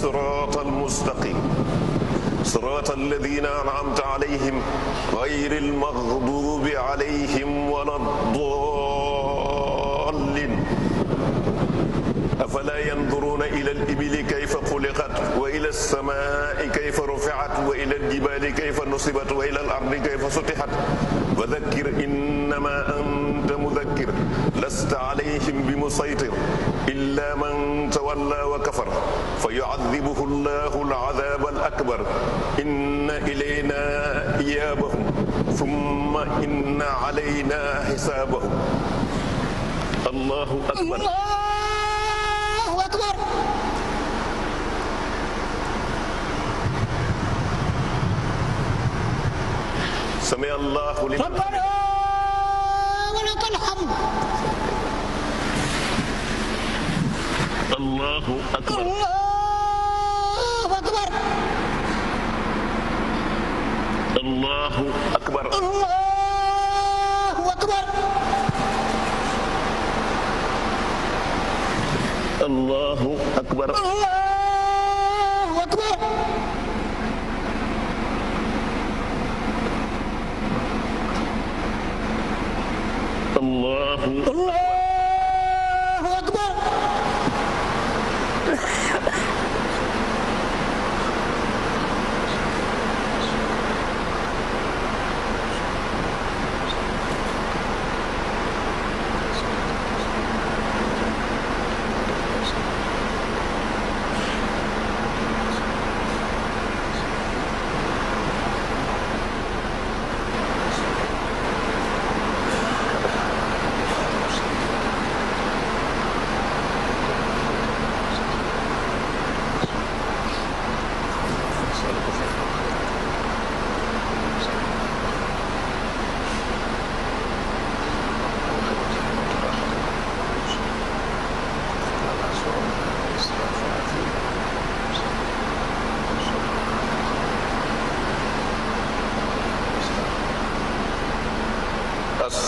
الصراط المستقيم صراط الذين أنعمت عليهم غير المغضوب عليهم ولا الضالين أفلا ينظرون إلى الإبل كيف خلقت وإلى السماء كيف رفعت وإلى الجبال كيف نصبت وإلى الأرض كيف سطحت وذكر إنما أنت مذكر لست عليهم بمسيطر إلا من تولى وكفر فيعذبه الله العذاب الأكبر إن إلينا إيابهم ثم إن علينا حسابهم الله أكبر الله أكبر سمع الله لمن ربنا ولك الحمد الله أكبر الله أكبر الله أكبر الله أكبر الله أكبر الله أكبر الله أكبر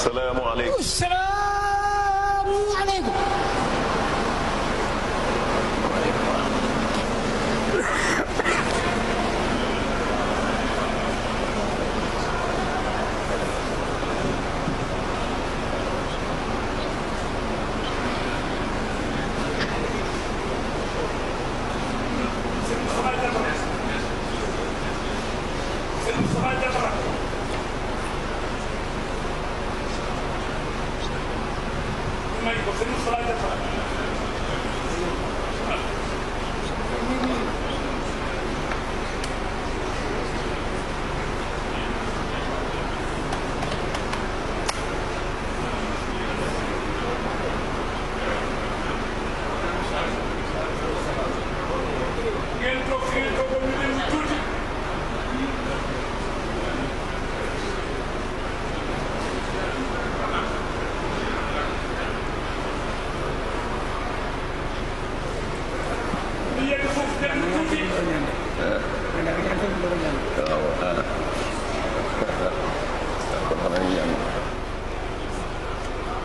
السلام عليكم السلام عليكم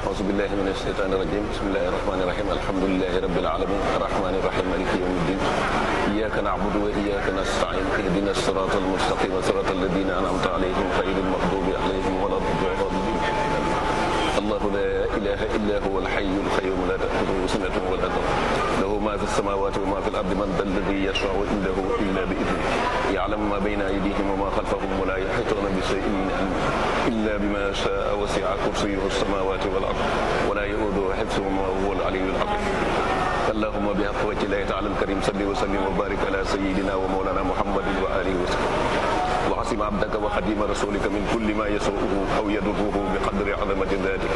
أعوذ بالله من الشيطان الرجيم بسم الله الرحمن الرحيم الحمد لله رب العالمين الرحمن الرحيم مالك يوم الدين إياك نعبد وإياك نستعين اهدنا الصراط المستقيم صراط الذين أنعمت عليهم غير المغضوب عليهم ولا الضالين الله لا إله إلا هو الحي القيوم لا تأخذه سنة ولا نوم له ما في السماوات وما في الأرض من ذا الذي يشفع عنده إلا بإذنه يعلم ما بين أيديهم وما خلفهم ولا يحيطون بشيء من علمه إلا بما شاء وسع كرسيه السماوات والأرض ولا يؤوده حفظهما وهو العلي العظيم اللهم بحق وجه الله تعالى الكريم صل وسلم وبارك على سيدنا ومولانا محمد وآله وسلم وعصم عبدك وخديم رسولك من كل ما يسوءه أو يضره بقدر عظمة ذاتك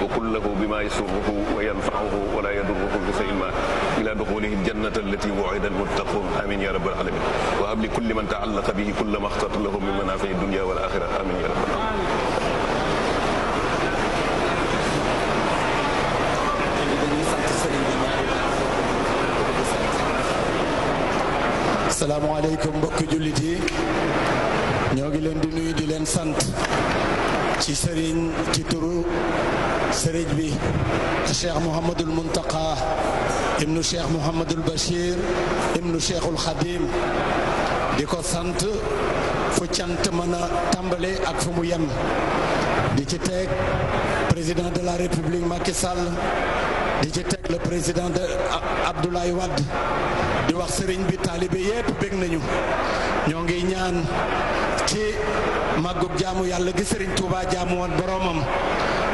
وكله بما يسره وينفعه ولا يضره بشيء ما إلى دخوله الجنة التي وعد المتقون آمين يا رب العالمين وهب لكل من تعلق به كل ما اختار له من منافع الدنيا والآخرة آمين يا رب العالمين. asalaamaaleykum mbokki jullit yi ñoo ngi leen di nuyu di leen sant ci turu sëriñ bi Cheikh Mouhamadul Muntaqa ibnu Cheikh Mouhamadul Bachir ibnu Cheikhul Khadim di ko sant fu cant mën a tàmbale ak fu mu yem di ci teg président de la République Macky Sall di ci teg le président de Abdoulaye Wade di wax sëriñ bi taalibe yépp bég nañu ñoo ngi ñaan ci màggug jaamu yàlla gi sëriñ Touba jaamu woon boroomam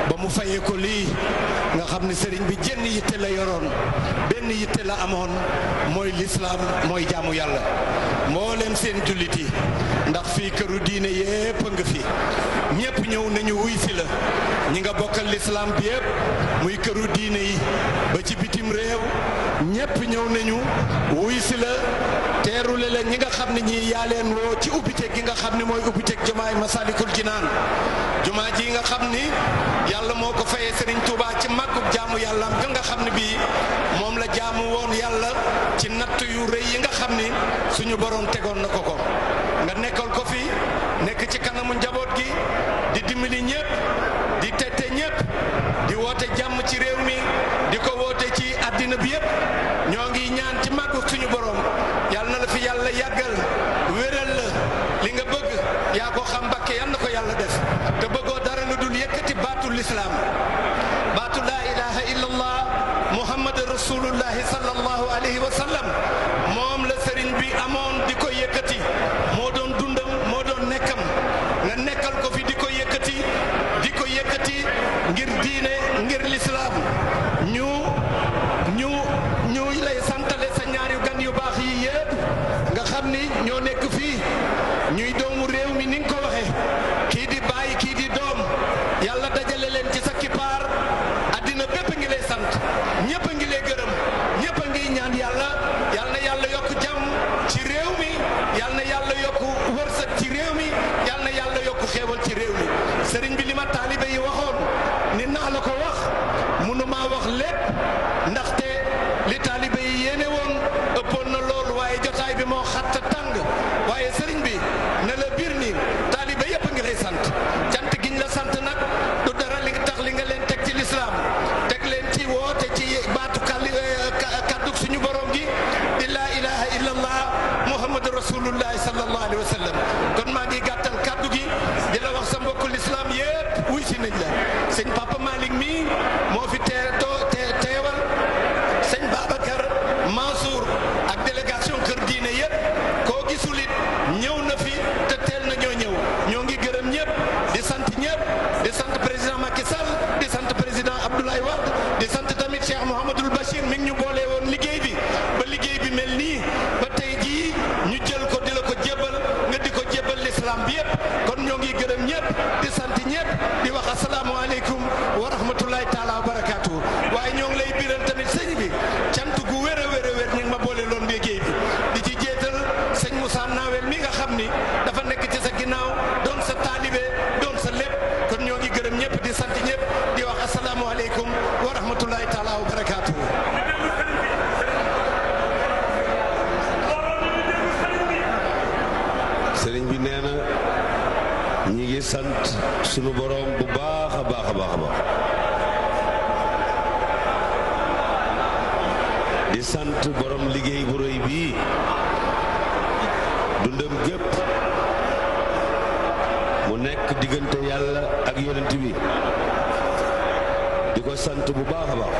ba mu fayee ko lii nga xam ne sëriñ bi jenn yitte la yoroon benn yitte la amoon mooy lislaam mooy jaamu yàlla mboolem seen jullit yi ndax fii këru diine yépp nga fi ñépp ñëw nañu wuy si la ñi nga bokkal lislaam bi yépp muy këru diine yi ba ci bitim réew ñépp ñëw nañu wuy si la teerule la ñi nga xam ne ñii yaa leen woo ci ubbite gi nga xam ne mooy ubbiteg jumaay Masalikul Jinaan jumaa ji nga xam ni yàlla moo ko fayee Serigne Touba ci màggug jaamu yàllaam ga nga xam ne bii moom la jaamu woon yàlla ci natt yu rëy yi nga xam ni suñu borom tegoon na ko ko nga nekkal ko fi nekk ci kanamu njaboot gi di dimbali ñépp di tette ñépp di woote jàmm ci réew mi di ko woote ci àddina bi yépp ñoo ngi ñaan ci màggug suñu borom yàlla na la fi yàlla yàggal wéral la li nga bëgg yaa ko xam Mbàkke yal na ko yàlla def te bëggoo dara lu dul yëkkati baatu lislaam baatu laa ilaha illallah muhammad rasulullahi sallallahu alayhi wa sallam moom la sëriñ bi amoon di ko yëkkati moo doon dundam moo doon nekkam nga nekkal ko fi di ko yëkkati ngir diine ngir lislaam ñu lay santale sa ñaari gan yu baax yi yépp nga xam ni ñoo nekk fii ñuy doomu réew mi ni nga ko waxe kii di bàyyi kii di doom yàlla dajale leen ci sa kippaar addina bépp ngi lay sant ñépp a ngi lay gërëm ñépp a ngi ñaan yàlla yal na yàlla yokk jàmm ci réew mi yal na yàlla yokk wërsëg ci réew mi yal na yàlla yokk xéewal ci réew mi sëriñ bi li ma taalibe yi waxoon ni naa la ko wax mënumaa wax lépp ndaxte li taalibe yi yéene woon ëppoon na loolu waaye jotaay bi moo xatta tàng waaye sëriñ bi ne la biir ni taalibe yépp a ngi lay sant cant giñ la sant nag du dara li tax li nga leen teg ci lislaam teg leen ci woote ci baatu kàddu suñu borom gi di laa ilaha illallah muhammadu rasulullahi sallallahu alayhi wa sallam kon maa ngi gàttal kàddu gi di la wax sa mbokku lislaam yépp wuy si nañ la sëñ Papa Malick mi moo fi teewal sëñ Babacar Mansour ak délégation kër diine yépp koo gisul it ñëw na fi te teel na ñoo ngi gërëm ñëpp di sant ñëpp di sant président Macky Sall di sant président Abdoulaye Wade di sant tamit Cheikh Mouhamadoul Bachir mi ngi ñu boole woon liggéey bi ba liggéey bi mel nii ba tey jii ñu jël ko di la ko jébbal nga di ko jébbal l'islam bi yëpp kon ñoo ngi gërëm ñëpp di sant ñëpp di wax asalaamaaleykum wa rahmatullahi taala wa barakaatu waaye ñoo ngi lay biral tamit sëñ bi cant gu wér a wér ñu ngi ma boole loon liggéey bi di ci jéetal sëñ Moussa Nawel mi nga xam ni dafa nekk ci sa ginnaaw doon sa taalibe doon sa lépp kon ñoo ngi gërëm ñëpp di sant ñëpp di wax asalaamaaleykum wa rahmatullahi taala wa barakaatu. sëriñ bi nee na ñi ngi sant sunu boroom bu baax a baax a baax a baax di sant borom liggéey bu rëy bii dundam gépp mu nekk diggante yàlla ak yonent bi di ko sant bu baax a baax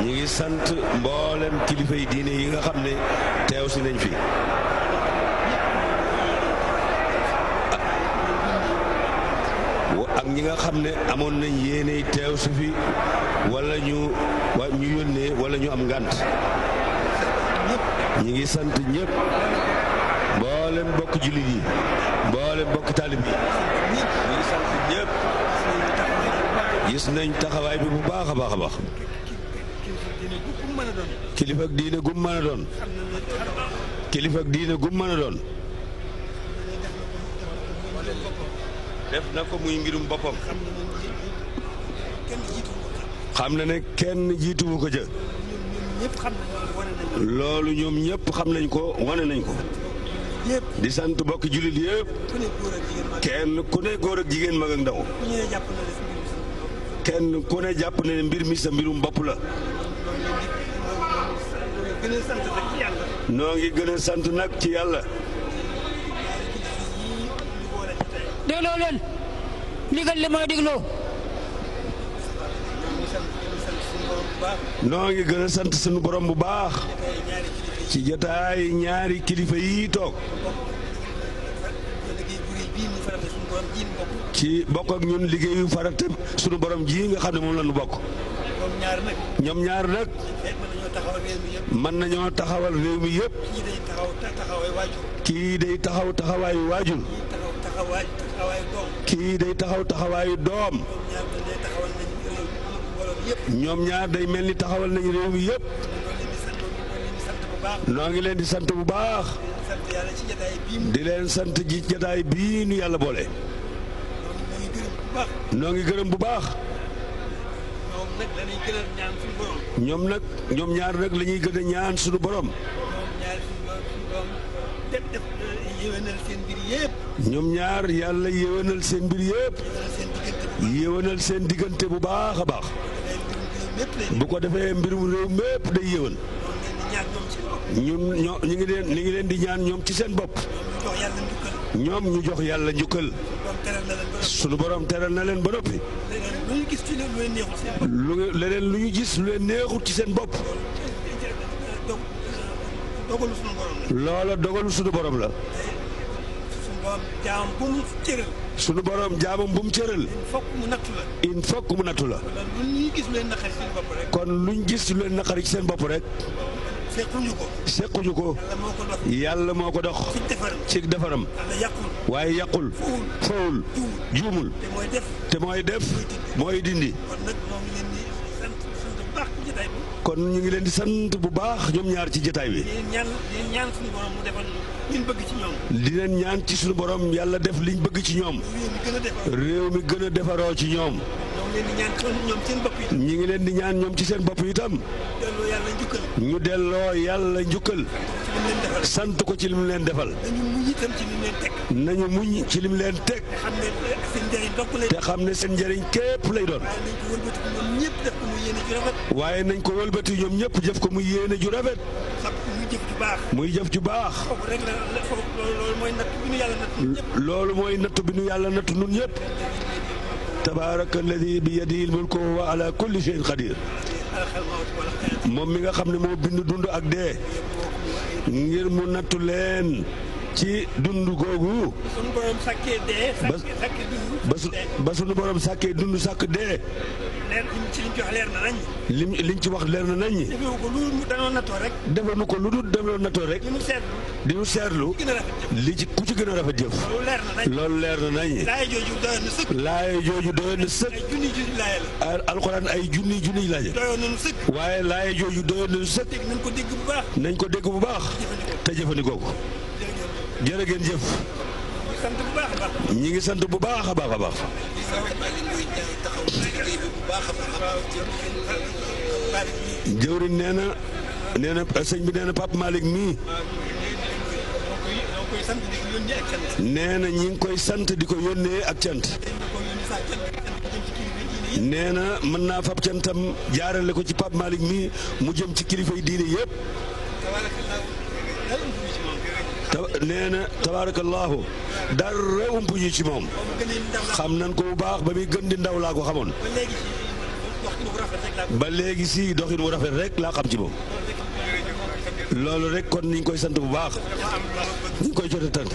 ñi ngi sant mboolem kilifa yi diine yi nga xam ne teew si nañ fi ak ñi nga xam ne amoon nañ yéeney teew si fi wala ñu yónnee wala ñu am ngànt ñi ngi sant ñëpp mboolem bokk jullit yi mboolem bokk talib yi ñi ngi sant ñëpp gis nañ taxawaay bi bu baax a baax a baax kilifa ak diine gum mën a doon kilifa ak diine gum mën a doon def na ko muy mbirum boppam xam na ne kenn jiituwu ko ja loolu ñoom ñëpp xam nañ ko wane nañ ko di sant bokki jullit yëpp kenn ku ne góor ak jigéen mag ak ndaw kenn ku ne jàpp ne mbir mi sa mbirum bopp la. noo ngi gën a sant nag ci yàlla. dégloo leen ndigal li mooy dégloo. noo ngi gën a sant sunu borom bu baax ci jotaay ñaari kilifa yi toog ci bokk ak ñun liggéeyu farata sunu borom ji nga xam ne moom la ñu bokk. ñoom ñaar nag mën nañoo taxawal réew mi yëpp. kii day taxaw taxawaayu waajur. kii day taxaw taxawaayu doom. ñoom ñaar day mel ni taxawal nañu réew mi yëpp. noo ngi leen di sant bu baax. di leen sant ji jataay bii nu yàlla boole. noo ngi gërëm bu baax. ñoom ñaar nag la ñuy gën a ñaan suñu borom. ñoom ñaar yàlla yéwénal seen mbir yëpp. yéwénal seen diggante bu baax a baax. bu ko defee mbirum réew mépp day yéwén. ñu ngi leen di ñaan ñoom ci seen bopp. ñoom ñu jox yàlla njukkal. sunu borom teral na leen ba noppi. leneen lu ñu gis lu leen neexut ci seen bopp. loola dogalu sunu borom la. sunu borom jaamam bu mu cëral. il faut que mu nattu la. kon luñ gis lu leen naqari ci seen bopp rek. sequñu ko. yàlla moo ko dox. ci defaram. waaye yàqul. fawul juumul. te mooy def mooy dindi. kon ñu ngi leen di sant bu baax ñoom ñaar ci jotaay bi. di leen ñaan ci suñu borom yàlla def liñ bëgg ci ñoom. réew mi gën a defaroo ci ñoom. ñi ngi leen di ñaan ñoom ci seen bopp itam. ñu delloo yàlla njukkal. sant ko ci lim leen defal. nañu muñ ci lim leen teg. te xam ne seen njëriñ képp lay doon. waaye nañ ko wëlbati ñoom ñëpp jëf ko muy yéene ju rafet. muy jëf ju baax. loolu mooy nattu bi nu yàlla nattu nun ñëpp. tabaaraka alladi bi yadihi l-mulku wa huwa ala kulli shay'in qadir. moom mi nga xam ne moo bind dund ak dee. ngir mu nattu leen ci dund googu. ba sunu borom sàkkee dund sàkk dee. liñ ci wax leer na nañ. defuñu ko lu dul danoo nattoo rek. di nu seetlu. li ci ku ci gën a rafet jëf. loolu leer na nañ. laaya jooju doyoon na sëkk. alxuraan ay junni laaj. waaye laaya jooju doyoon na sëkk. nañ ko dégg bu baax. te jëfandikoo ko. jërë ngeen jëf. ñi ngi sant bu baax a baax a baax. jëwriñ nee na sëñ bi nee na Pape Malick mii. nee na ñi ngi koy sant di ko yónnee ak cant. nee na mën naa fab cantam jaarale ko ci Pape Malick mii mu jëm ci kilifa yi diine yëpp. nee na tabaarakallaahu dara umpu ñu ci moom. xam nañ ko bu baax ba muy gën di ndaw laa ko xamoon. ba léegi si doxin wu rafet rek laa xam ci moom. loolu rek kon niñ koy sant bu baax. niñ koy jot a tant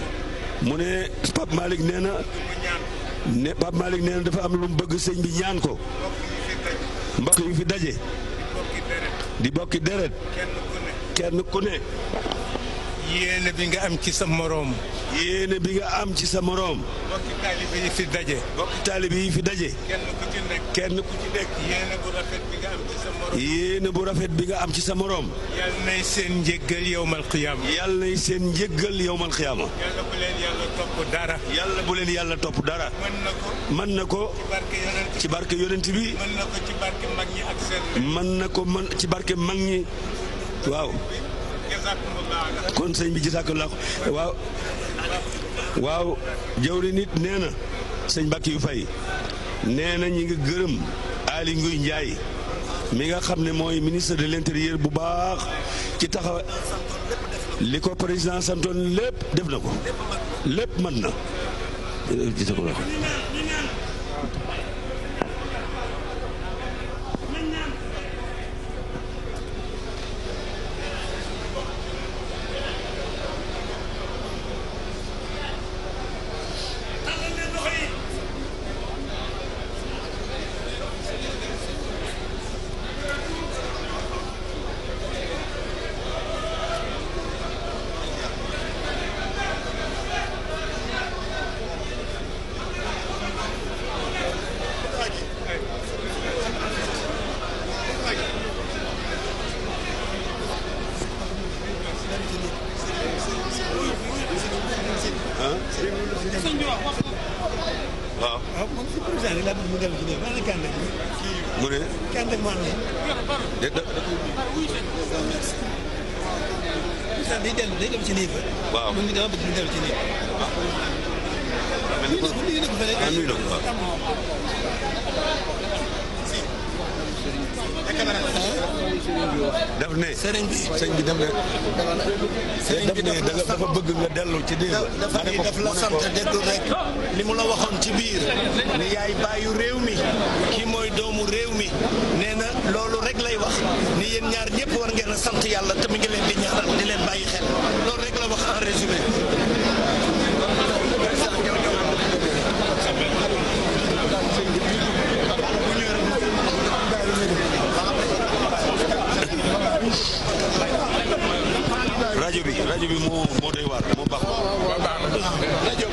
mu ne Pape Malick nee na dafa am lu mu bëgg sëñ bi ñaan ko. mbokk yu fi daje. di bokki deret. kenn ku ne. yéene bi nga am ci sa moroom. yéene bi nga am ci sa moroom. bokki taalibe yi fi daje. bokki taalibe yi fi daje. kenn ku ci nekk. yéene bu rafet bi nga am ci sa moroom. yéene bu rafet bi nga am ci sa moroom. yal nay seen njëggal yowmal xiyaama. yal nay seen njëggal yowmal xiyaama. yàlla bu leen yàlla topp dara. yàlla bu leen yàlla topp dara. mën na ko. ci barke yonent bi. mën na ko ci barke mag ñi ak seen. mën na ko ci barke mag ñi waaw. kon sëñ bi gisaakallah waaw jawri nit nee na sëñ Mbàkke yu fay nee na ñi ngi gërëm Aly Ngouille Ndiaye mi nga xam ne mooy ministre de l'intérieur bu baax ci taxaw li ko président santoon lépp def na ko lépp mën na gis ko wax waaw moom si président laa bëgg mu dellu ci néew maanaam kan rek mu ne kan rek maanaam président day dellu ci néew waaw mu ngi dama bëgg mu dellu ci néew daf ne sëriñ bi daf ne dafa bëgg nga dellu ci démb dafa ni daf la sant déglu rek li mu la waxoon ci biir ni yaay bàyyu réew mi kii mooy doomu réew mi nee na loolu rek lay wax ni yéen ñaar ñëpp war ngeen a sant yàlla te mi ngi leen di ñaanal di leen bàyyi xel loolu rek la wax en résumé. rajo bi moo doy waar moo baax. rajo